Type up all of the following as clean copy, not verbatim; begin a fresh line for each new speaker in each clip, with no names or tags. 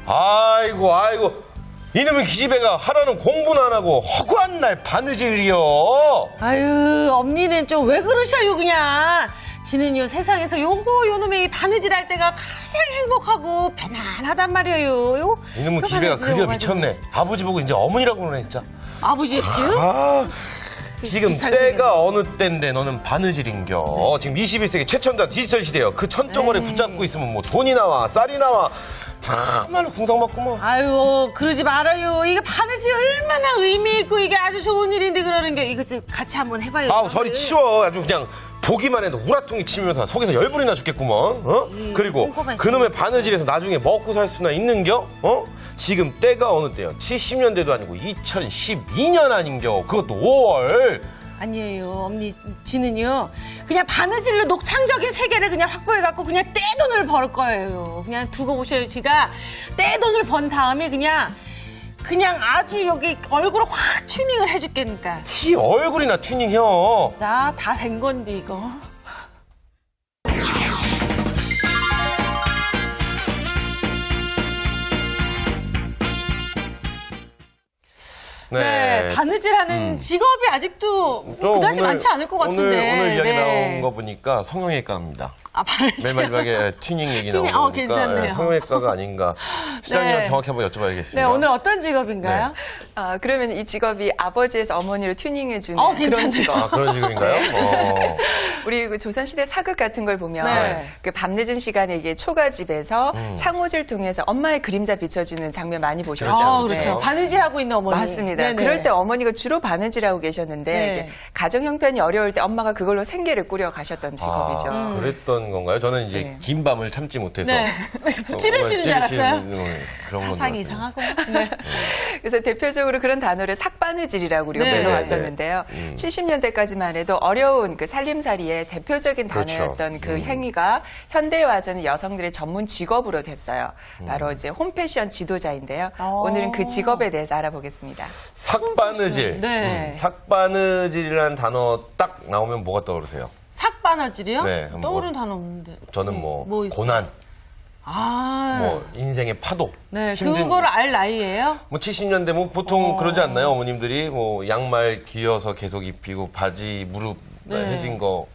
아이고. 이놈의 기집애가 하라는 공부는 안 하고 허구한 날 바느질이요.
아유, 엄니는 좀 왜 그러셔요, 그냥. 지는요, 세상에서 요놈의 바느질 할 때가 가장 행복하고 편안하단 말이에요.
이놈의 기집애가 그려 미쳤네. 아버지 보고 이제 어머니라고 그러네, 진짜.
아버지시요?
지금 때가 어느 때인데 너는 바느질인겨. 지금 21세기 최첨단 디지털 시대요. 그 천정어리 붙잡고 있으면 뭐 돈이 나와, 쌀이 나와. 참말로 궁상맞구만.
아유, 그러지 말아요. 이게 바느질 얼마나 의미 있고 이게 아주 좋은 일인데 그러는 게 이거 좀 같이 한번 해봐요.
아우, 저리 치워. 아주 그냥 보기만 해도 우라통이 치면서 속에서 열불이 나 죽겠구먼. 그리고 그놈의 바느질에서 나중에 먹고 살 수나 있는겨? 지금 때가 어느 때요? 70년대도 아니고 2012년 아닌겨. 그것도 5월.
아니에요, 엄니. 지는요, 그냥 바느질로 녹창적인 세계를 그냥 확보해갖고 그냥 떼돈을 벌 거예요. 그냥 두고 보셔요. 지가 떼돈을 번 다음에 그냥 아주 여기 얼굴을 확 튜닝을 해줄게니까.
티 얼굴이나 튜닝혀.
나 다 된 건데, 이거. 네, 바느질하는 직업이 아직도 그다지 많지 않을 것 같은데.
오늘 이야기
네.
나온 거 보니까 성형외과입니다.
바느질.
맨 마지막에 튜닝 얘기 나온 거 보니까
괜찮네요.
성형외과가 아닌가. 시장님한테
네.
정확히 한번 여쭤봐야겠습니다.
네, 오늘 어떤 직업인가요?
그러면 이 직업이 아버지에서 어머니를 튜닝해주는 그런
괜찮네요.
직업.
그런 직업인가요?
우리 그 조선시대 사극 같은 걸 보면
네.
그 밤늦은 시간에 이게 초가집에서 창호지를 통해서 엄마의 그림자 비춰주는 장면 많이 보셨죠?
그렇죠. 바느질하고 있는 어머니.
맞습니다.
네네.
그럴 때 어머니가 주로 바느질하고 계셨는데
네.
이게 가정 형편이 어려울 때 엄마가 그걸로 생계를 꾸려 가셨던 직업이죠.
그랬던 건가요? 저는 이제
네.
긴 밤을 참지 못해서.
네. 찌르시는 줄 알았어요?
그런 건
사상이 이상하고.
네. 그래서 대표적으로 그런 단어를 삭바느질이라고 우리가
네.
불러왔었는데요. 70년대까지만 해도 어려운 그 살림살이의 대표적인
그렇죠.
단어였던 그 행위가 현대에 와서는 여성들의 전문 직업으로 됐어요. 바로 이제 홈패션 지도자인데요. 오늘은 그 직업에 대해서 알아보겠습니다.
삭바느질.
네.
삭바느질이라는 단어 딱 나오면 뭐가 떠오르세요?
삭바느질이요?
네, 한번
떠오르는 단어 없는데.
저는
뭐 있어요?
고난,
아.
뭐 인생의 파도.
네,
힘든
그걸 알 나이예요?
뭐 70년대 뭐 보통 그러지 않나요? 어머님들이 뭐 양말 귀어서 계속 입히고 바지 무릎
네.
해진 거.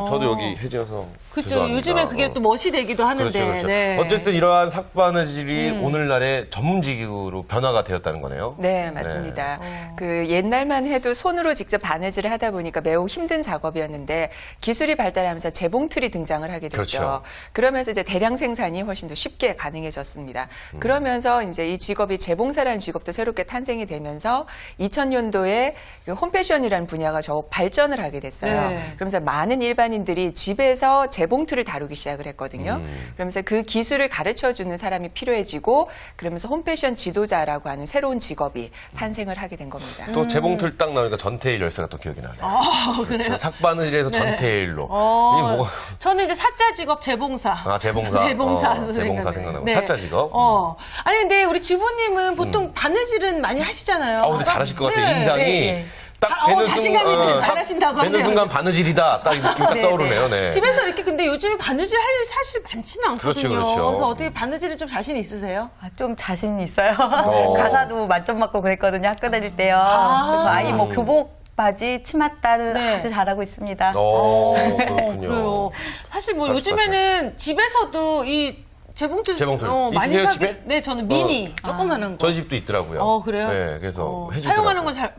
저도 여기 해져서
그렇죠.
죄송합니다.
요즘에 그게 또 멋이 되기도 하는데.
그렇죠.
네.
어쨌든 이러한 삭바느질이 오늘날의 전문직으로 변화가 되었다는 거네요.
네, 맞습니다. 그 옛날만 해도 손으로 직접 바느질을 하다 보니까 매우 힘든 작업이었는데 기술이 발달하면서 재봉틀이 등장을 하게 됐죠.
그렇죠.
그러면서 이제 대량 생산이 훨씬 더 쉽게 가능해졌습니다. 그러면서 이제 이 직업이 재봉사라는 직업도 새롭게 탄생이 되면서 2000년도에 그 홈패션이라는 분야가 더욱 발전을 하게 됐어요.
네.
그러면서 많은 일반인들이 집에서 재봉틀을 다루기 시작을 했거든요. 그러면서 그 기술을 가르쳐주는 사람이 필요해지고 그러면서 홈패션 지도자라고 하는 새로운 직업이 탄생을 하게 된 겁니다.
또 재봉틀 딱 나오니까 전태일 열사가 또 기억이 나네요.
그래요?
삭바느질에서 전태일로. 이게 뭐가
저는 이제 사자 직업 재봉사.
재봉사.
재봉사.
재봉사 생각나고. 사자 직업.
아니, 근데 우리 주부님은 보통 바느질은 많이 하시잖아요.
근데 잘하실 것 같아요.
네.
인상이
네.
딱 뵈는
자신감이
순간,
잘하신다고
딱 뵈는
하네요.
순간 바느질이다. 딱 이 느낌이 딱
네,
떠오르네요. 네.
집에서 이렇게 근데 요즘에 바느질 할 일 사실 많지는 않거든요.
그렇죠.
그래서 어떻게 바느질은 좀 자신 있으세요?
좀 자신 있어요. 가사도 만점 맞고 그랬거든요. 학교 다닐 때요. 그래서 아이 뭐 교복 바지, 치마 따는
네.
아주 잘하고 있습니다.
그렇군요.
그래요. 사실 뭐
잘하실
요즘에는 집에서도 이 재봉틀 많이
있으세요,
사기-
집에?
네, 저는 미니 조그마한 거.
저희 집도 있더라고요.
그래요?
네, 그래서 해주더라고요.
사용하는 건 잘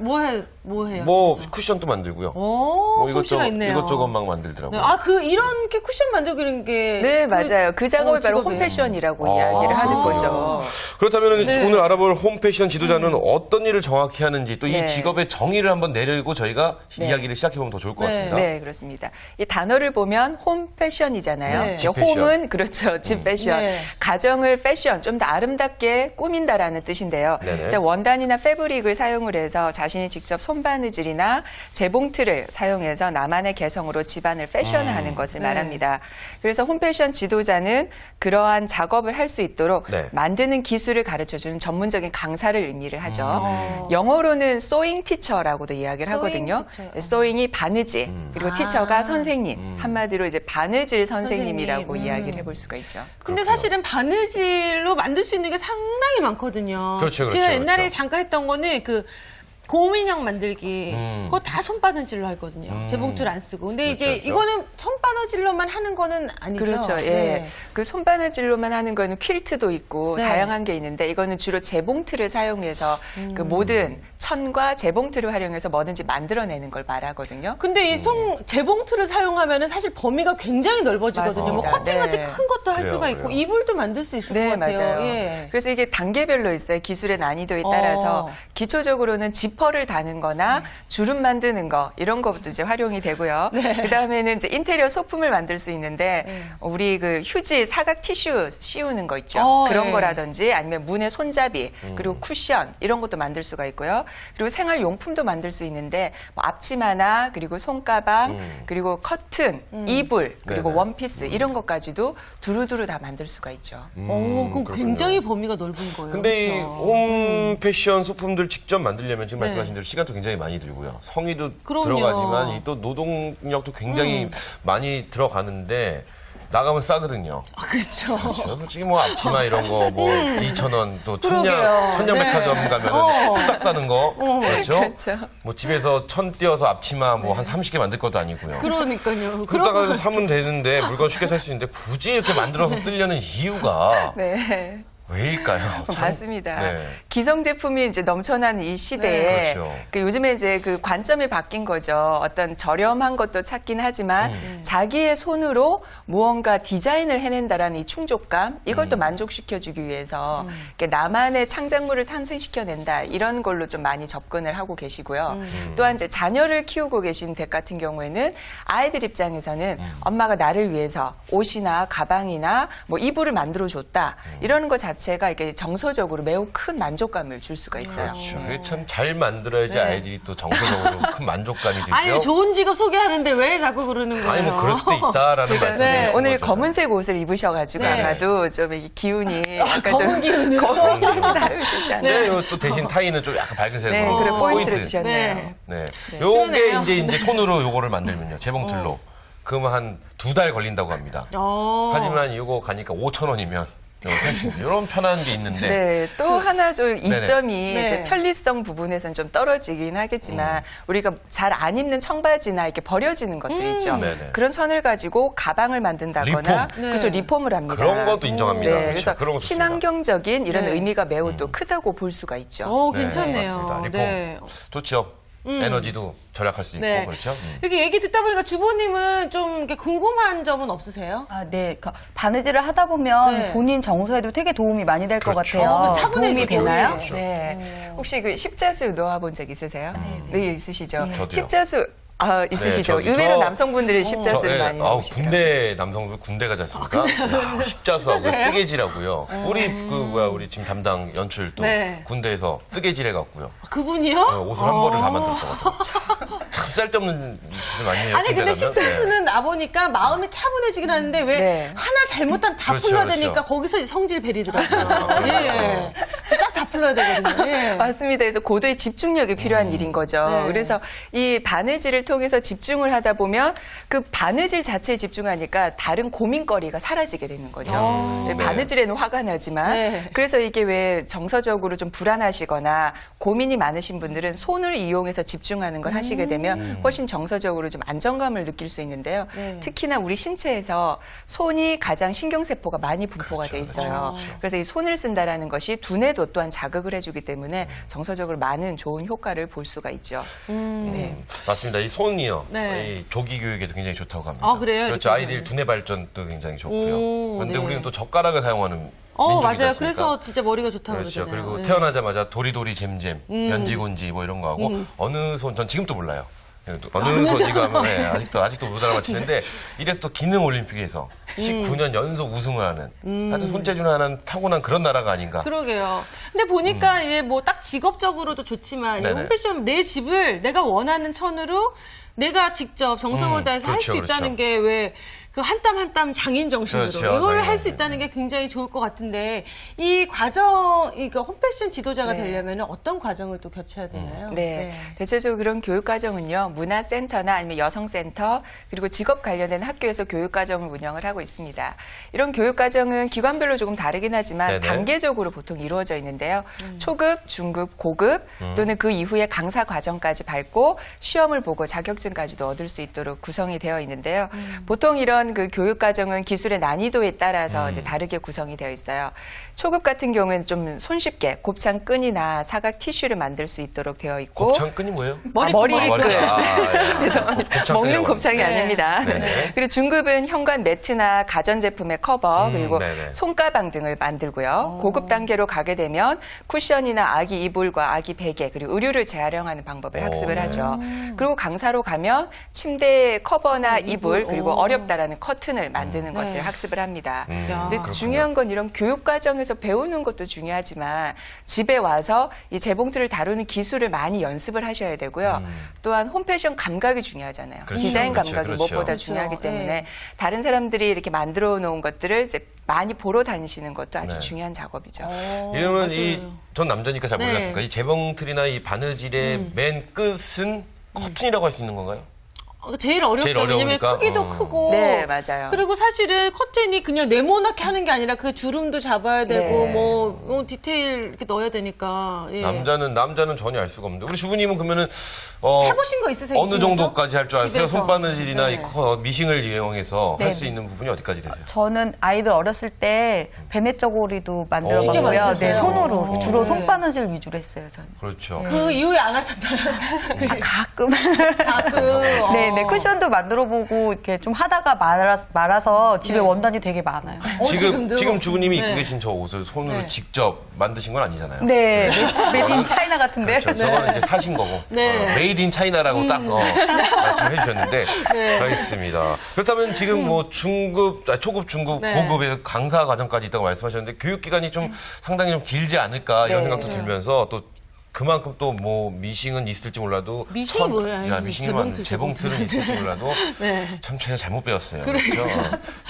뭐 해요?
뭐
집에서?
쿠션도 만들고요.
오, 솜씨가 있네요.
이것저것 막 만들더라고요.
네, 이런 게 쿠션 만들기는 게.
네, 맞아요. 그 작업이 바로
직업이에요.
홈패션이라고 이야기를 하는 거죠.
그렇다면
네.
오늘 알아볼 홈패션 지도자는 어떤 일을 정확히 하는지 또 이
네.
직업의 정의를 한번 내리고 저희가
네.
이야기를 시작해보면 더 좋을 것
네.
같습니다.
네, 그렇습니다. 이 단어를 보면 홈패션이잖아요.
네.
이제
집 패션.
홈은 그렇죠. 집 패션.
네.
가정을 패션, 좀 더 아름답게 꾸민다라는 뜻인데요.
네네.
일단 원단이나 패브릭을 사용을 해서 자신이 직접 손바느질이나 재봉틀을 사용해서 나만의 개성으로 집안을 패션화하는 것을
네.
말합니다. 그래서 홈패션 지도자는 그러한 작업을 할 수 있도록
네.
만드는 기술을 가르쳐주는 전문적인 강사를 의미를 하죠. 영어로는 소잉 티처라고도 이야기를 하거든요.
티처요.
소잉이 바느질, 그리고 티처가 선생님. 한마디로 이제 바느질 선생님이라고
선생님.
이야기를 해볼 수가 있죠.
근데
그렇군요.
사실은 바느질로 만들 수 있는 게 상당히 많거든요.
그렇죠, 그렇죠,
제가 옛날에
그렇죠.
잠깐 했던 거는 그 곰인형 만들기 그거 다 손바느질로 하거든요. 재봉틀 안 쓰고. 근데
그렇죠,
이제
그렇죠.
이거는 손바느질로만 하는 거는 아니죠.
그렇죠. 예.
네.
그 손바느질로만 하는 거는 퀼트도 있고
네.
다양한 게 있는데 이거는 주로 재봉틀을 사용해서 그 모든 천과 재봉틀을 활용해서 뭐든지 만들어내는 걸 말하거든요.
근데 이 재봉틀을 사용하면은 사실 범위가 굉장히 넓어지거든요. 뭐
맞습니다.
커팅같이
네.
큰 것도 할
그래요,
수가 있고
그래요.
이불도 만들 수 있을
네,
것 같아요.
맞아요.
예.
그래서 이게 단계별로 있어요. 기술의 난이도에 따라서 기초적으로는 지퍼를 다는 거나 주름 만드는 거 이런 것부터 이제 활용이 되고요. 그다음에는 이제 인테리어 소품을 만들 수 있는데 우리 그 휴지 사각 티슈 씌우는 거 있죠. 그런
네.
거라든지 아니면 문의 손잡이 그리고 쿠션 이런 것도 만들 수가 있고요. 그리고 생활용품도 만들 수 있는데 뭐 앞치마나 그리고 손가방 그리고 커튼, 이불 그리고
네네.
원피스 이런 것까지도 두루두루 다 만들 수가 있죠.
그럼
그렇군요.
굉장히 범위가 넓은 거예요.
근데 이
그렇죠?
홈 패션 소품들 직접 만들려면 지금
네.
말씀하신 대로 시간도 굉장히 많이 들고요. 성의도
그럼요.
들어가지만 이 또 노동력도 굉장히 많이 들어가는데 나가면 싸거든요.
아, 그렇죠.
그렇죠. 솔직히 뭐 앞치마 이런 거 뭐 2,000원 또
그러게요.
천냥백화점
네.
가면은 후딱 싸는 거 그렇죠.
그렇죠.
뭐 집에서 천 띄어서 앞치마 뭐 한 30개 만들 것도 아니고요.
그러니까요.
그러다가 사면 되는데 물건 쉽게 살 수 있는데 굳이 이렇게 만들어서 쓰려는 이유가
네.
왜일까요? 참,
맞습니다.
네.
기성 제품이 이제 넘쳐나는 이 시대에
네, 그렇죠.
그 요즘에 이제 그 관점이 바뀐 거죠. 어떤 저렴한 것도 찾긴 하지만 자기의 손으로 무언가 디자인을 해낸다라는 이 충족감 이걸 또 만족시켜주기 위해서 이렇게 나만의 창작물을 탄생시켜낸다 이런 걸로 좀 많이 접근을 하고 계시고요. 또한 이제 자녀를 키우고 계신 댁 같은 경우에는 아이들 입장에서는 엄마가 나를 위해서 옷이나 가방이나 뭐 이불을 만들어줬다 이러는 것 자체가 이게 정서적으로 매우 큰 만족감을 줄 수가 있어요.
그렇죠. 그게 참 잘 만들어야지
네.
아이들이 또 정서적으로 큰 만족감이 들죠.
아니, 좋은 직업 소개하는데 왜 자꾸 그러는 거예요?
아니, 뭐 그럴 수도 있다라는 말씀을
네.
주신
오늘
거죠.
검은색 옷을 입으셔가지고
네.
아마도 좀 이 기운이 약간
검은 기운으로.
검은 기운이 다르시지 않나요?
네, 요또 대신 타이는 좀 약간 밝은색으로
네, 그래 포인트를
포인트.
주셨네요.
네.
네.
그러네요.
요게 이제 손으로 요거를 만들면요. 재봉틀로. 그러면 한 2달 걸린다고 합니다. 하지만 이거 가니까 5,000원이면 살 수 있는 이런 편한 게 있는데
네, 또 하나 좀 이점이
네.
이제 편리성 부분에서는 좀 떨어지긴 하겠지만 우리가 잘 안 입는 청바지나 이렇게 버려지는 것들 있죠.
네네.
그런 천을 가지고 가방을 만든다거나
리폼.
그렇죠,
네.
리폼을 합니다.
그런 것도 인정합니다.
네,
그렇죠.
그래서
그런 거 좋습니다.
친환경적인 이런
네.
의미가 매우 또 크다고 볼 수가 있죠.
네,
괜찮네요.
맞습니다. 리폼.
네.
좋죠. 에너지도 절약할 수 있고
네.
그렇죠.
이렇게 얘기 듣다 보니까 주부님은 좀 이렇게 궁금한 점은 없으세요?
아, 네. 바느질을 하다 보면
네.
본인 정서에도 되게 도움이 많이 될 것
그렇죠.
같아요.
그 차분해지고.
도움이 되나요?
그렇죠.
네. 혹시 그 십자수 놓아본 적 있으세요? 네, 있으시죠.
저도요.
십자수 있으시죠.
저도.
의외로
저-
남성분들이 십자수를 많이
아우,
놓으시더라고요.
군대 남성분 군대 가지 않습니까? 야, 십자수하고 뜨개질하고요. 우리 지금 담당 연출도
네.
군대에서 뜨개질 해갖고요.
그분이요?
옷을 한 벌을 다 만들었다고. 참 쓸데없는 짓을 많이 해요.
아니
군대
근데
가면.
십자수는 나보니까 마음이 차분해지긴 하는데 왜
네.
하나 잘못하면 다
그렇죠,
풀러야
그렇죠.
되니까 거기서 이제 성질 베리더라고요. 예. 싹 다 풀러야 되거든요. 예.
맞습니다. 그래서 고도의 집중력이 필요한 일인 거죠.
네.
그래서 이 바느질을 통해서 집중을 하다 보면 그 바느질 자체에 집중하니까 다른 고민거리가 사라지게 되는 거죠. 네,
네.
바느질에는 화가 나지만
네.
그래서 이게 왜 정서적으로 좀 불안하시거나 고민이 많으신 분들은 손을 이용해서 집중하는 걸 하시게 되면 훨씬 정서적으로 좀 안정감을 느낄 수 있는데요.
네.
특히나 우리 신체에서 손이 가장 신경세포가 많이 분포가 돼 있어요. 그래서 이 손을 쓴다라는 것이 두뇌도 또한 자극을 해주기 때문에 정서적으로 많은 좋은 효과를 볼 수가 있죠. 네.
맞습니다. 이 손이요.
네.
이 조기 교육에도 굉장히 좋다고 합니다.
아, 그래요?
그렇죠.
이렇게
아이들 두뇌 발전도 굉장히 좋고요.
오,
그런데
네.
우리는 또 젓가락을 사용하는 민족이지
맞아요.
않습니까?
그래서 진짜 머리가 좋다고
그렇죠.
그러잖아요.
그리고
네.
태어나자마자 도리도리 잼잼, 연지곤지 뭐 이런 거 하고 어느 손, 전 지금도 몰라요. 어느 손이가 하면 네, 아직도 못 알아맞히는데 이래서 또 기능 올림픽에서 19년 연속 우승을 하는 하여튼 손재주는 하나는 타고난 그런 나라가 아닌가.
그러게요. 근데 보니까 이게 뭐 딱 직업적으로도 좋지만 이
네네.
홈패션 내 집을 내가 원하는 천으로 내가 직접 정성을 다해서 할 수
그렇죠,
있다는
그렇죠.
게 왜 그 한 땀 한 땀 장인 정신으로
그렇죠.
이걸 할 수
장인
있다는 게 굉장히 좋을 것 같은데 이 과정, 그러니까 홈패션 지도자가
네.
되려면 어떤 과정을 또 거쳐야 되나요?
네. 대체적으로 그런 교육과정은요, 문화센터나 아니면 여성센터, 그리고 직업 관련된 학교에서 교육과정을 운영을 하고 있습니다. 이런 교육과정은 기관별로 조금 다르긴 하지만
네네.
단계적으로 보통 이루어져 있는데요. 초급, 중급, 고급, 또는 그 이후에 강사 과정까지 밟고 시험을 보고 자격증까지도 얻을 수 있도록 구성이 되어 있는데요. 보통 이런 그 교육과정은 기술의 난이도에 따라서 이제 다르게 구성이 되어 있어요. 초급 같은 경우에는 좀 손쉽게 곱창 끈이나 사각 티슈를 만들 수 있도록 되어 있고
곱창끈이 뭐예요?
머리끈.
예.
죄송합니다.
곱창
먹는
끈이라고
곱창이
네.
아닙니다.
네네.
그리고 중급은 현관 매트나 가전제품의 커버, 그리고
네네.
손가방 등을 만들고요. 고급 단계로 가게 되면 쿠션이나 아기 이불과 아기 베개, 그리고 의류를 재활용하는 방법을 학습을
네.
하죠. 그리고 강사로 가면 침대 커버나 이불, 그리고 어렵다라는 커튼을 만드는 것을 학습을 합니다. 근데
그렇군요.
중요한 건 이런 교육 과정에서 배우는 것도 중요하지만 집에 와서 이 재봉틀을 다루는 기술을 많이 연습을 하셔야 되고요. 또한 홈패션 감각이 중요하잖아요.
그렇죠.
디자인
그렇죠.
감각이
그렇죠.
무엇보다
그렇죠.
중요하기 때문에
네.
다른 사람들이 이렇게 만들어 놓은 것들을 이제 많이 보러 다니시는 것도 아주
네.
중요한 작업이죠.
이러면
맞아요.
전 남자니까 잘
네.
모르겠습니까? 이 재봉틀이나 이 바느질의 맨 끝은 커튼이라고 할 수 있는 건가요?
제일 어렵죠.
제일
왜냐면
어려우니까.
크기도 크고.
네, 맞아요.
그리고 사실은 커튼이 그냥 네모나게 하는 게 아니라 그 주름도 잡아야 되고
네.
뭐 디테일 이렇게 넣어야 되니까. 예.
남자는 전혀 알 수가 없는데 우리 주부님은 그러면은
해보신 거 있으세요?
어느
집에서?
정도까지 할 줄 아세요?
집에서.
손바느질이나
네.
이 미싱을 이용해서
네.
할 수 있는 부분이 어디까지 되세요?
저는 아이들 어렸을 때 베네 저고리도 만들어
진짜
봤고요.
만드셨어요?
네, 손으로 주로
네.
손바느질 위주로 했어요, 저는.
그렇죠.
그 이후에 안 하셨나요?
가끔.
가끔.
네, 쿠션도 만들어보고 이렇게 좀 하다가 말아서 집에
네.
원단이 되게 많아요.
지금도?
지금 주부님이 입고
네.
계신 저 옷을 손으로
네.
직접 만드신 건 아니잖아요.
네, 메이드 인 차이나 같은데.
그렇죠. 저거는 이제 사신 거고.
네.
메이드 인 차이나라고 딱 말씀해 주셨는데.
네.
알겠습니다. 그렇다면 지금 뭐 초급, 중급,
네.
고급의 강사 과정까지 있다고 말씀하셨는데 교육기간이 좀 상당히 좀 길지 않을까 이런
네.
생각도 들면서 또 그만큼 또 뭐 미싱은 있을지 몰라도
미싱이 뭐예요?
미싱은 재봉틀은 있을지 몰라도
네.
참 제가 잘못 배웠어요. 그렇죠?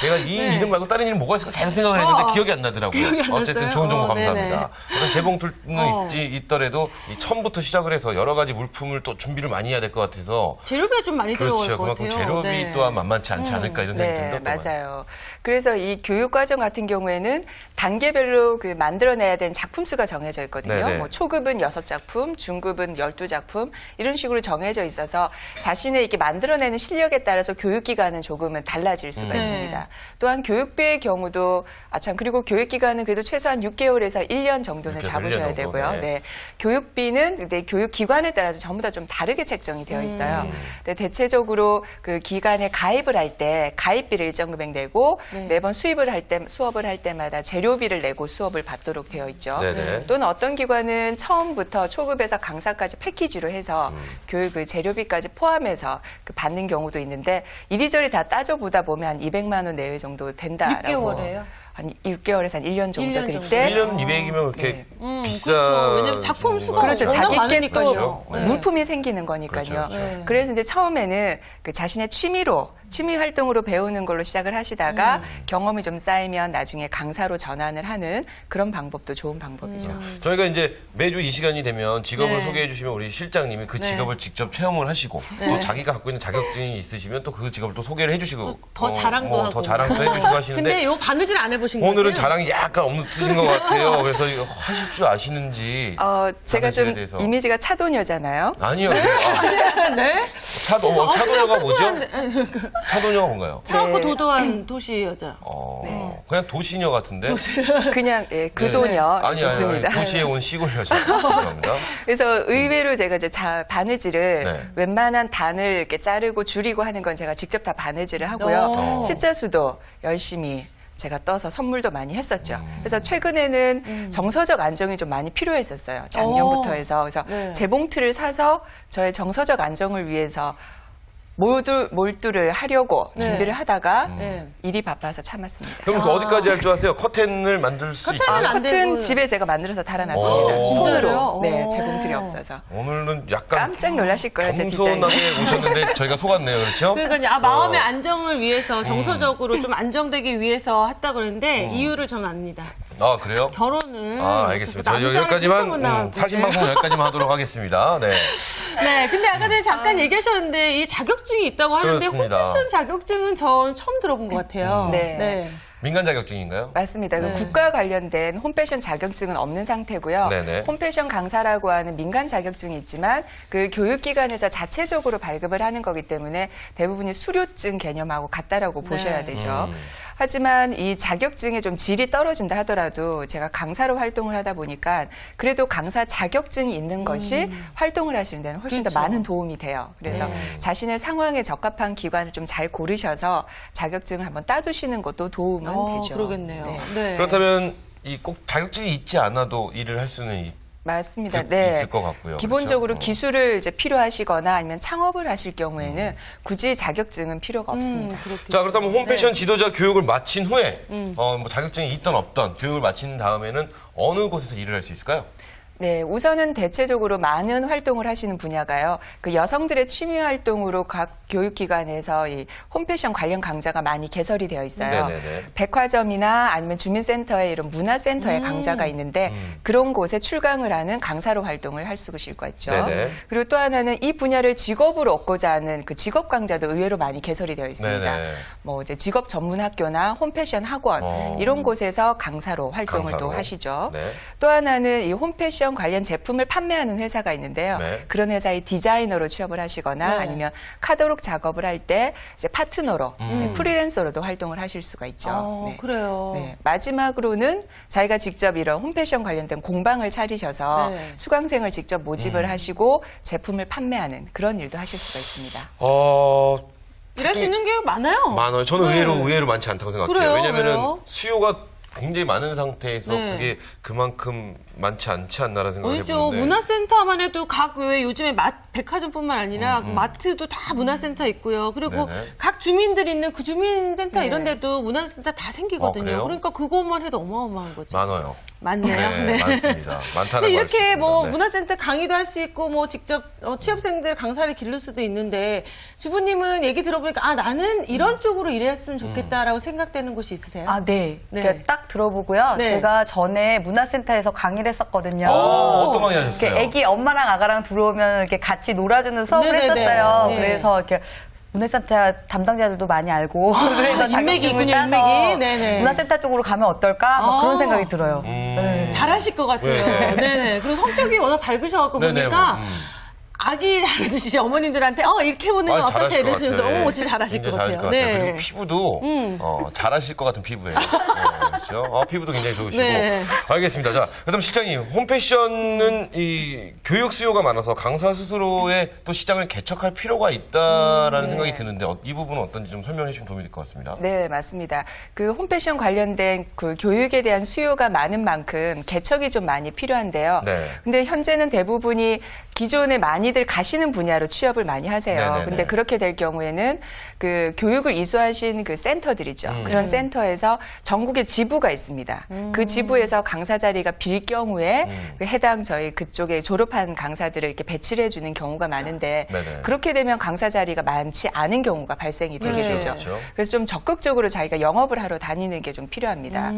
제가 이 이름 말고 다른 이름 뭐가 있을까 계속 생각을 했는데 기억이 안 나더라고요.
기억이 안
어쨌든
났어요?
좋은 정보 감사합니다.
네네.
어떤 재봉틀은 있더라도 이 처음부터 시작을 해서 여러 가지 물품을 또 준비를 많이 해야 될 것 같아서
재료비가 좀 많이 들어갈
그렇죠.
것
그만큼
같아요.
재료비
네.
또한 만만치 않지 않을까 이런 생각이
네,
듭니다.
맞아요. 그래서 이 교육과정 같은 경우에는 단계별로 그 만들어내야 되는 작품 수가 정해져 있거든요.
네네.
뭐 초급은 6작품, 중급은 12작품 이런 식으로 정해져 있어서 자신의 이렇게 만들어내는 실력에 따라서 교육기간은 조금은 달라질 수가
네.
있습니다. 또한 교육비의 경우도 그리고 교육기간은 그래도 최소한 6개월에서 1년 정도는
6개월에서
잡으셔야
1년 정도,
되고요.
네.
네. 교육비는 근데 교육기관에 따라서 전부 다 좀 다르게 책정이 되어 있어요. 근데 대체적으로 그 기관에 가입을 할 때 가입비를 일정 금액 내고
네.
매번 수업을 할 때마다 재료비를 내고 수업을 받도록 되어 있죠.
네네.
또는 어떤 기관은 처음부터 초급에서 강사까지 패키지로 해서 교육 그 재료비까지 포함해서 그 받는 경우도 있는데 이리저리 다 따져보다 보면 한 200만 원 내외 정도 된다라고.
6개월에요?
한 6개월에서 한 1년 정도
1년
들
정도.
때
1년 200이면 그렇게
네.
비싸.
그렇죠. 왜냐면 작품 수가
그렇죠.
워낙
자기께
많으니까요.
그렇죠. 네.
물품이 생기는 거니까요.
그렇죠, 그렇죠.
네.
그래서 이제 처음에는 그 자신의 취미 활동으로 배우는 걸로 시작을 하시다가 경험이 좀 쌓이면 나중에 강사로 전환을 하는 그런 방법도 좋은 방법이죠.
저희가 이제 매주 이 시간이 되면 직업을
네.
소개해 주시면 우리 실장님이 그
네.
직업을 직접 체험을 하시고 또 자기가 갖고 있는 자격증이 있으시면 또 그 직업을 또 소개를 해주시고
더 자랑도 하고.
더 자랑도 해주시고 하시는데
근데 요 바느질 안 해보신 거예요?
오늘은 자랑이 약간 없으신 것 같아요. 그래서 이거 하실 줄 아시는지
제가 좀
바느질에 대해서.
이미지가 차도녀잖아요.
아니요.
네?
차도녀가 뭐죠? 차도녀가 뭔가요?
차갑고
네.
도도한 도시 여자.
그냥 도시녀 같은데?
그냥 그 도녀
아니,
좋습니다.
도시에 온 시골 여자. 죄송합니다.
그래서 의외로 제가 이제 바느질을
네.
웬만한 단을 이렇게 자르고 줄이고 하는 건 제가 직접 다 바느질을 하고요. 십자수도 열심히 제가 떠서 선물도 많이 했었죠. 그래서 최근에는 정서적 안정이 좀 많이 필요했었어요. 작년부터 해서. 그래서
네.
재봉틀을 사서 저의 정서적 안정을 위해서 몰두를 하려고
네.
준비를 하다가
네.
일이 바빠서 참았습니다.
그럼 그 어디까지 할 줄 아세요? 커튼을 만들 수 있어요?
커튼은 안
커튼
되고.
집에 제가 만들어서 달아놨습니다.
오.
손으로.
진짜로요?
네,
오.
재봉틀이 없어서.
오늘은 약간
깜짝 놀라실 거예요, 제 디자인.
겸손하게 오셨는데 저희가 속았네요, 그렇죠?
그러니까 마음의 안정을 위해서 정서적으로 좀 안정되기 위해서 했다 그랬는데 이유를 저는 압니다.
아, 그래요?
결혼을
알겠습니다. 저
남자를
여기까지만
못 나가고.
사신 방송 여기까지만 하도록 하겠습니다. 네.
네, 근데 아까 전에 잠깐 얘기하셨는데 이 자격증이 있다고 하는데
그렇습니다.
홈패션 자격증은 전 처음 들어본 것 같아요.
네.
민간 자격증인가요?
맞습니다.
네.
그 국가 관련된 홈패션 자격증은 없는 상태고요.
네네.
홈패션 강사라고 하는 민간 자격증이 있지만 그 교육기관에서 자체적으로 발급을 하는 거기 때문에 대부분이 수료증 개념하고 같다라고 보셔야 되죠. 하지만 이 자격증의 좀 질이 떨어진다 하더라도 제가 강사로 활동을 하다 보니까 그래도 강사 자격증이 있는 것이 활동을 하시는 데는 훨씬
그렇죠.
더 많은 도움이 돼요. 그래서 자신의 상황에 적합한 기관을 좀 잘 고르셔서 자격증을 한번 따두시는 것도 도움은 되죠.
그러겠네요.
네.
네.
그렇다면 이 꼭 자격증이 있지 않아도 일을 할 수는
맞습니다.
있을 것 같고요.
기본적으로
그렇죠?
기술을 이제 필요하시거나 아니면 창업을 하실 경우에는 굳이 자격증은 필요가 없습니다.
자, 그렇다면 홈패션
네.
지도자 교육을 마친 후에 뭐 자격증이 있던 없던 교육을 마친 다음에는 어느 곳에서 일을 할 수 있을까요?
네, 우선은 대체적으로 많은 활동을 하시는 분야가요. 그 여성들의 취미 활동으로 각 교육기관에서 이 홈패션 관련 강좌가 많이 개설이 되어 있어요.
네네네.
백화점이나 아니면 주민센터에 이런 문화센터에 강좌가 있는데 그런 곳에 출강을 하는 강사로 활동을 할 수가 있죠.
네네.
그리고 또 하나는 이 분야를 직업으로 얻고자 하는 그 직업 강좌도 의외로 많이 개설이 되어 있습니다.
네네.
뭐 이제 직업 전문 학교나 홈패션 학원 이런 곳에서 강사로 활동을
강사로.
또 하시죠.
네.
또 하나는 이 홈패션 관련 제품을 판매하는 회사가 있는데요.
네.
그런 회사의 디자이너로 취업을 하시거나
네.
아니면 카talog 작업을 할 때 이제 파트너로 네, 프리랜서로도 활동을 하실 수가 있죠. 네.
그래요.
네. 마지막으로는 자기가 직접 이런 홈패션 관련된 공방을 차리셔서
네.
수강생을 직접 모집을 하시고 제품을 판매하는 그런 일도 하실 수가 있습니다.
일할 수 있는 게 많아요.
많아요. 저는
네.
의외로 많지 않다고 생각해요.
그래요?
왜냐면은
왜요?
수요가 굉장히 많은 상태에서
네.
그게 그만큼 많지 않지 않나라는 생각을
어디죠?
해보는데.
문화센터만 해도 각 왜 요즘에 백화점뿐만 아니라 마트도 다 문화센터 있고요. 그리고
네네.
각 주민들 있는 그 주민센터 이런 데도 문화센터 다 생기거든요.
그래요?
그러니까 그것만 해도 어마어마한 거죠.
많아요.
많네요.
네, 많습니다. 많다는
근데
말수
이렇게
있습니다.
뭐
네.
문화센터 강의도 할 수 있고 뭐 직접 취업생들 강사를 기를 수도 있는데 주부님은 얘기 들어보니까 아 나는 이런 쪽으로 일했으면 좋겠다라고 생각되는 곳이 있으세요?
아, 네.
네.
이렇게 딱 들어보고요.
네.
제가 전에 문화센터에서 강의를 했었거든요.
어떤 강의 하셨어요?
이렇게 애기 엄마랑 아가랑 들어오면 이렇게 같이 놀아주는 수업을
네네네.
했었어요.
네.
그래서 이렇게 문화센터 담당자들도 많이 알고 그래서
인맥이
자격증을
있군요,
따서
인맥이. 네네.
문화센터 쪽으로 가면 어떨까? 막 그런
아.
생각이 들어요. 네.
잘하실 것 같아요.
네.
네네. 그리고 성격이 워낙 밝으셔갖고
네네,
보니까
뭐,
아기 다루듯이 어머님들한테 이렇게 보는 건 어떠세요?
잘하실 것
이러시면서
같아요.
진짜 잘하실 것
굉장히
같아요.
잘하실 것 같아요. 그리고 피부도 잘하실 것 같은 피부예요. 그렇죠? 피부도 굉장히 좋으시고.
네.
알겠습니다. 자, 그다음 실장님, 홈패션은 이 교육 수요가 많아서 강사 스스로의 또 시장을 개척할 필요가 있다라는 생각이 드는데 이 부분은 어떤지 좀 설명해 주시면 도움이 될 것 같습니다.
네, 맞습니다. 그 홈패션 관련된 그 교육에 대한 수요가 많은 만큼 개척이 좀 많이 필요한데요.
네.
근데 현재는 대부분이 기존에 많이들 가시는 분야로 취업을 많이 하세요.
네네네.
근데 그렇게 될 경우에는 그 교육을 이수하신 그 센터들이죠. 그런 센터에서 전국에 지부가 있습니다. 그 지부에서 강사 자리가 빌 경우에 그 해당 저희 그쪽에 졸업한 강사들을 이렇게 배치를 해주는 경우가 많은데
네네.
그렇게 되면 강사 자리가 많지 않은 경우가 발생이 되게
네.
되죠.
그렇죠.
그래서 좀 적극적으로 자기가 영업을 하러 다니는 게 좀 필요합니다.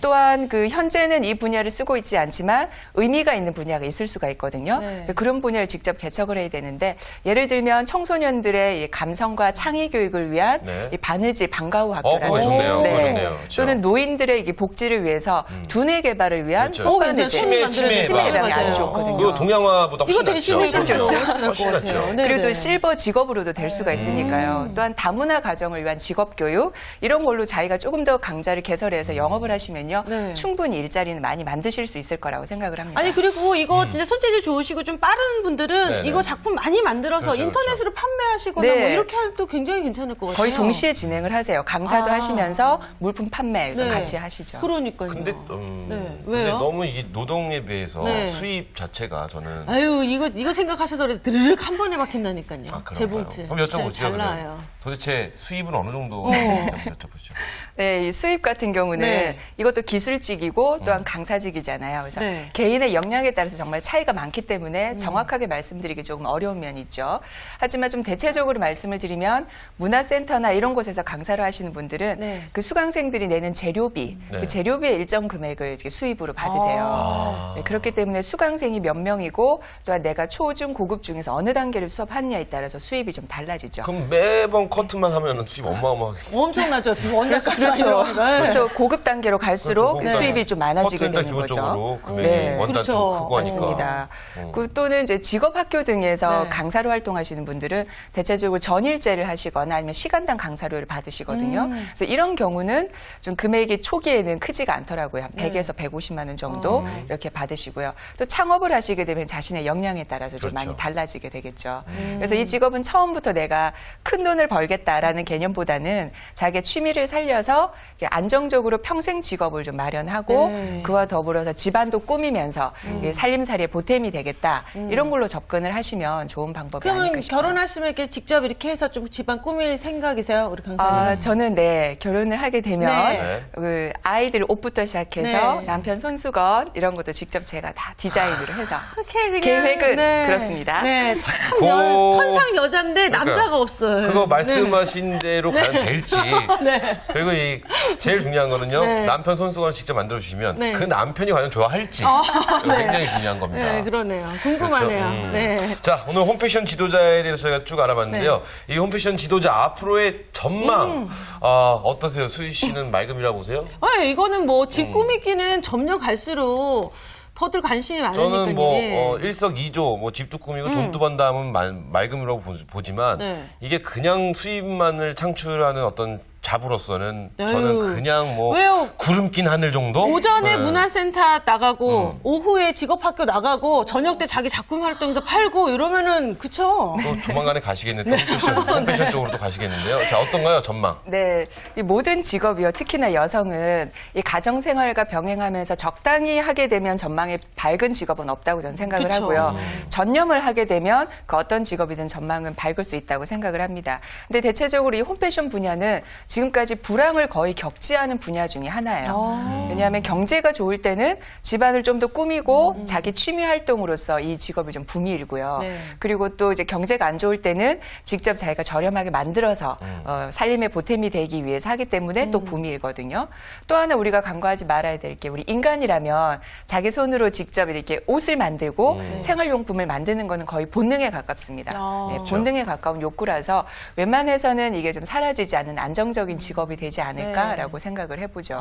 또한 그 현재는 이 분야를 쓰고 있지 않지만 의미가 있는 분야가 있을 수가 있거든요.
네.
그런 분야를 직접 개척을 해야 되는데 예를 들면 청소년들의 이 감성과 창의 교육을 위한
네.
이 바느질 방과후
그거
학교라든지
좋네요. 그거 좋네요. 그렇죠.
또는 노인들의 이게 복지를 위해서 두뇌 개발을 위한
그렇죠.
손바느질,
치매
치매 예방에
예방.
아주 좋거든요.
그거 동양화보다 훨씬
이거
낫죠.
대신에
훨씬 좋죠.
훨씬 나을
훨씬
것
낫죠.
같아요.
그리고 또
네네.
실버 직업으로도 될 수가 있으니까요. 또한 다문화 가정을 위한 직업 교육 이런 걸로 자기가 조금 더 강좌를 개설해서 영업을 하시면요.
네.
충분히 일자리는 많이 만드실 수 있을 거라고 생각을 합니다.
아니 그리고 이거 진짜 손재주 좋으시고 좀 빠른 분들은
네.
이거 작품 많이 만들어서
그렇죠,
인터넷으로 판매하시거나
네.
뭐 이렇게 해도 굉장히 괜찮을 것 같아요.
거의 동시에 진행을 하세요. 강사도
아.
하시면서 물품 판매도
네.
같이 하시죠.
그러니까요.
근데,
네.
근데
왜요?
너무 이게 노동에 비해서
네.
수입 자체가 저는
아유 이거 생각하셔서 그래 드르륵 한 번에 박힌다니까요.
그런가요?
재봉틀.
그럼 여쭤보죠.
잘
그러면.
나와요.
도대체 수입은 어느 정도 여쭤보죠.
네, 이 수입 같은 경우는
네.
이것도 기술직이고 또한 강사직이잖아요. 그래서
네.
개인의 역량에 따라서 정말 차이가 많기 때문에 정확하게 말씀드리기 조금 어려운 면이 있죠. 하지만 좀 대체적으로 말씀을 드리면 문화센터나 이런 곳에서 강사를 하시는 분들은
네.
그 수강생들이 내는 재료비,
네.
그 재료비의 일정 금액을 이렇게 수입으로 받으세요.
아.
네, 그렇기 때문에 수강생이 몇 명이고 또한 내가 초, 중, 고급 중에서 어느 단계를 수업하느냐에 따라서 수입이 좀 달라지죠.
그럼 매번 커트만 하면 수입 어마어마하게.
엄청나죠. 원래까지
그렇죠.
네.
그래서 고급 단계로 갈수록
그렇죠.
수입이 좀 많아지게
커트니까
되는 거죠.
기본적으로 금액이
네.
원단
그렇죠.
좀 크고 하니까.
맞습니다. 또는 이제 직업학교 등에서
네.
강사로 활동하시는 분들은 대체적으로 전일제를 하시거나 아니면 시간당 강사료를 받으시거든요. 그래서 이런 경우는 좀 금액이 초기에는 크지가 않더라고요. 한 100에서 150만 원 정도 이렇게 받으시고요. 또 창업을 하시게 되면 자신의 역량에 따라서 좀
그렇죠.
많이 달라지게 되겠죠. 그래서 이 직업은 처음부터 내가 큰 돈을 벌겠다라는 개념보다는 자기의 취미를 살려서 이렇게 안정적으로 평생 직업을 좀 마련하고
네.
그와 더불어서 집안도 꾸미면서 이게 살림살이에 보탬이 되겠다. 이런 걸로 접근을 하시면 좋은 방법이 아닐까
그러면
싶어요.
결혼하시면 이렇게 직접 이렇게 해서 좀 집안 꾸밀 생각이세요, 우리 강사님?
저는 네, 결혼을 하게 되면
네.
그 아이들 옷부터 시작해서
네.
남편 손수건 이런 것도 직접 제가 다 디자인을 해서
그렇게 그냥
계획은 그렇습니다.
네, 참
고-
천상 여잔데
그러니까
남자가 없어요.
그거 말씀하신 대로 과연 될지.
네.
그리고 제일 중요한 거는요.
네.
남편 손수건을 직접 만들어 주시면
네.
그 남편이 과연 좋아할지. 이거 굉장히 중요한 겁니다.
네, 그러네요. 궁금하네요.
그렇죠?
네.
자, 오늘 홈패션 지도자에 대해서 저희가 쭉 알아봤는데요. 이 홈패션 지도자 앞으로의 전망 어떠세요? 수희 씨는 맑음이라 보세요?
이거는 뭐 집 꾸미기는 점점 갈수록 더들 관심이 많으니까요.
저는 뭐 일석이조 뭐 집도 꾸미고 돈도 번다 하면 맑음이라고 보지만
네.
이게 그냥 수입만을 창출하는 어떤 잡으로서는
아유.
저는 그냥 뭐
왜요?
구름 낀 하늘 정도?
오전에
네.
문화센터 나가고 오후에 직업학교 나가고 저녁 때 자기 작품 활동에서 팔고 이러면은 그쵸?
또 조만간에 가시겠네. 또 홈패션 쪽으로도 가시겠는데요. 자, 어떤가요, 전망?
네, 이 모든 직업이요, 특히나 여성은 이 가정 생활과 병행하면서 적당히 하게 되면 전망이 밝은 직업은 없다고 저는 생각을
그쵸.
하고요. 전념을 하게 되면 그 어떤 직업이든 전망은 밝을 수 있다고 생각을 합니다. 근데 대체적으로 이 홈패션 분야는 지금까지 불황을 거의 겪지 않은 분야 중에 하나예요. 왜냐하면 경제가 좋을 때는 집안을 좀 더 꾸미고 자기 취미 활동으로서 이 직업이 좀 붐이 일고요.
네.
그리고 또 이제 경제가 안 좋을 때는 직접 자기가 저렴하게 만들어서 살림의 보탬이 되기 위해서 하기 때문에 또 붐이 일거든요. 또 하나 우리가 간과하지 말아야 될 게 우리 인간이라면 자기 손으로 직접 이렇게 옷을 만들고 생활용품을 만드는 거는 거의 본능에 가깝습니다. 네, 본능에 가까운 욕구라서 웬만해서는 이게 좀 사라지지 않는 안정적인 직업이 되지 않을까라고 생각을 해보죠.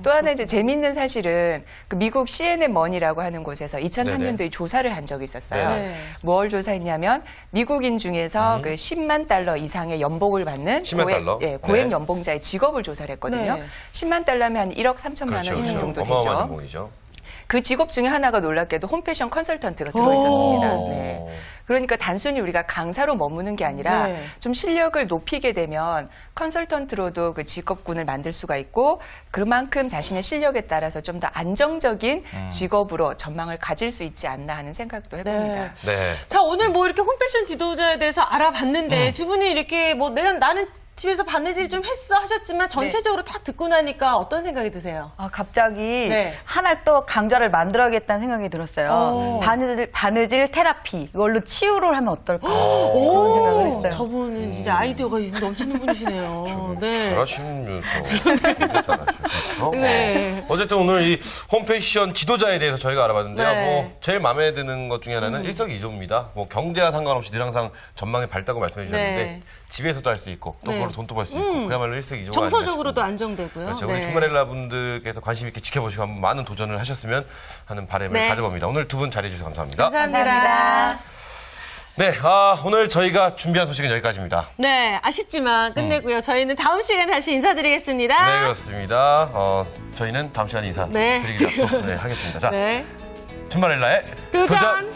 또 하나 이제 재미있는 사실은 그 미국 CNN-Money라고 하는 곳에서 2003년도에 조사를 한 적이 있었어요.
네.
뭘 조사했냐면 미국인 중에서 그 10만 달러 이상의 연봉을 받는
10만 달러?
고액
네.
연봉자의 직업을 조사를 했거든요.
네.
10만 달러면 한 1억 3천만 원 이상 정도
어마어마한
되죠.
연봉이죠.
그 직업 중에 하나가 놀랍게도 홈패션 컨설턴트가 들어있었습니다.
오.
네. 그러니까 단순히 우리가 강사로 머무는 게 아니라
네.
좀 실력을 높이게 되면 컨설턴트로도 그 직업군을 만들 수가 있고 그만큼 자신의 실력에 따라서 좀 더 안정적인 직업으로 전망을 가질 수 있지 않나 하는 생각도 해봅니다.
네.
자, 오늘 뭐 이렇게 홈패션 지도자에 대해서 알아봤는데 두 분이 이렇게 뭐 나는 집에서 바느질 좀 했어 하셨지만 전체적으로 딱 듣고 나니까 어떤 생각이 드세요?
갑자기
네.
하나 또 강좌를 만들어야겠다는 생각이 들었어요. 바느질 테라피 이걸로 치유를 하면 어떨까 그런 생각을 했어요.
저분은 진짜 아이디어가 넘치는 분이시네요. 네.
잘하시면서 굉장히 잘하시죠.
네.
어쨌든 오늘 이 홈패션 지도자에 대해서 저희가 알아봤는데요.
네.
뭐 제일 마음에 드는 것 중에 하나는 일석이조입니다. 뭐 경제와 상관없이 늘 항상 전망이 밝다고 말씀해 주셨는데
네.
집에서도 할 수 있고 또
네.
그걸로 돈도 벌 수 있고 그야말로 일석이조가 아닌가
정서적으로도
싶습니다.
안정되고요.
그렇죠.
네.
우리 주말렐라 분들께서 관심 있게 지켜보시고 한번 많은 도전을 하셨으면 하는 바람을
네.
가져봅니다. 오늘 두 분 잘해주셔서 감사합니다.
감사합니다.
네, 오늘 저희가 준비한 소식은 여기까지입니다.
네, 아쉽지만 끝내고요. 저희는 다음 시간에 다시 인사드리겠습니다.
네, 그렇습니다. 저희는 다음 시간에 인사드리기로
네.
약속 하겠습니다. 자,
네.
주말렐라의
도전!